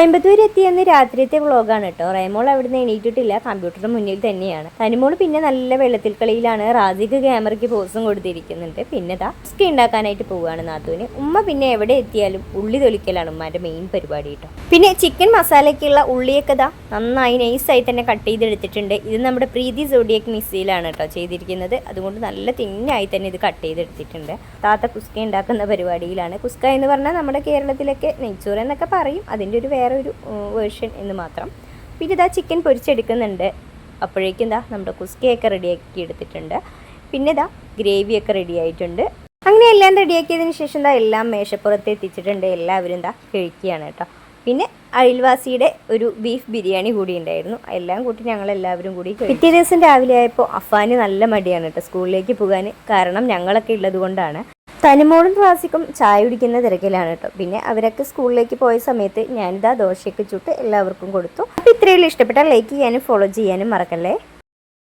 കോയമ്പത്തൂർ എത്തിയെന്ന് രാത്രിയത്തെ വ്ളോഗാണ് കേട്ടോ. റേമോൾ അവിടുന്ന് എണീറ്റിട്ടില്ല, കമ്പ്യൂട്ടറിന് മുന്നിൽ തന്നെയാണ്. തനിമോൾ പിന്നെ നല്ല വെള്ളത്തിൽ കളിയിലാണ്. റാസിക്ക് ക്യാമറയ്ക്ക് പോസും കൊടുത്തിരിക്കുന്നുണ്ട്. പിന്നെ കുസ്ക ഉണ്ടാക്കാനായിട്ട് പോവുകയാണ് നാത്തൂന്. ഉമ്മ പിന്നെ എവിടെ എത്തിയാലും ഉള്ളി തൊലിക്കലാണ് ഉമ്മാൻ്റെ മെയിൻ പരിപാടി കേട്ടോ. പിന്നെ ചിക്കൻ മസാലയ്ക്കുള്ള ഉള്ളിയൊക്കെ നന്നായി നൈസായി തന്നെ കട്ട് ചെയ്തെടുത്തിട്ടുണ്ട്. ഇത് നമ്മുടെ പ്രീതി സോഡിയക് മിക്സിയിലാണ് കേട്ടോ ചെയ്തിരിക്കുന്നത്. അതുകൊണ്ട് നല്ല തിന്നായി തന്നെ ഇത് കട്ട് ചെയ്തെടുത്തിട്ടുണ്ട്. താത്ത കുസ്ക ഉണ്ടാക്കുന്ന പരിപാടിയിലാണ്. കുസ്ക എന്ന് പറഞ്ഞാൽ നമ്മുടെ കേരളത്തിലൊക്കെ നെയ്ച്ചോറ് എന്നൊക്കെ പറയും, അതിൻ്റെ ഒരു വേറൊരു വേർഷൻ എന്ന് മാത്രം. പിന്നെ ചിക്കൻ പൊരിച്ചെടുക്കുന്നുണ്ട്. അപ്പോഴേക്കും നമ്മുടെ കുസ്കയൊക്കെ റെഡിയാക്കി എടുത്തിട്ടുണ്ട്. പിന്നെ ഗ്രേവിയൊക്കെ റെഡി ആയിട്ടുണ്ട്. അങ്ങനെ എല്ലാം റെഡിയാക്കിയതിന് ശേഷം എല്ലാം മേശപ്പുറത്ത് എത്തിച്ചിട്ടുണ്ട്. എല്ലാവരും കഴിക്കുകയാണ് കേട്ടോ. പിന്നെ അയൽവാസിയുടെ ഒരു ബീഫ് ബിരിയാണി കൂടി ഉണ്ടായിരുന്നു. എല്ലാം കൂട്ടി ഞങ്ങളെല്ലാവരും കൂടി പിറ്റേ ദിവസം രാവിലെ ആയപ്പോൾ അഫാന് നല്ല മടിയാണ് കേട്ടോ സ്കൂളിലേക്ക് പോകാൻ. കാരണം ഞങ്ങളൊക്കെ ഉള്ളത് കൊണ്ടാണ്. തനിമോളും റാസിക്കും ചായ കുടിക്കുന്ന തിരക്കിലാണ് കേട്ടോ. പിന്നെ അവരൊക്കെ സ്കൂളിലേക്ക് പോയ സമയത്ത് ഞാനിതാ ദോശയൊക്കെ ചുട്ട് എല്ലാവർക്കും കൊടുത്തു. അപ്പോൾ ഇത്രയുള്ള ഇഷ്ടപ്പെട്ടാൽ ലൈക്ക് ചെയ്യാനും ഫോളോ ചെയ്യാനും മറക്കല്ലേ.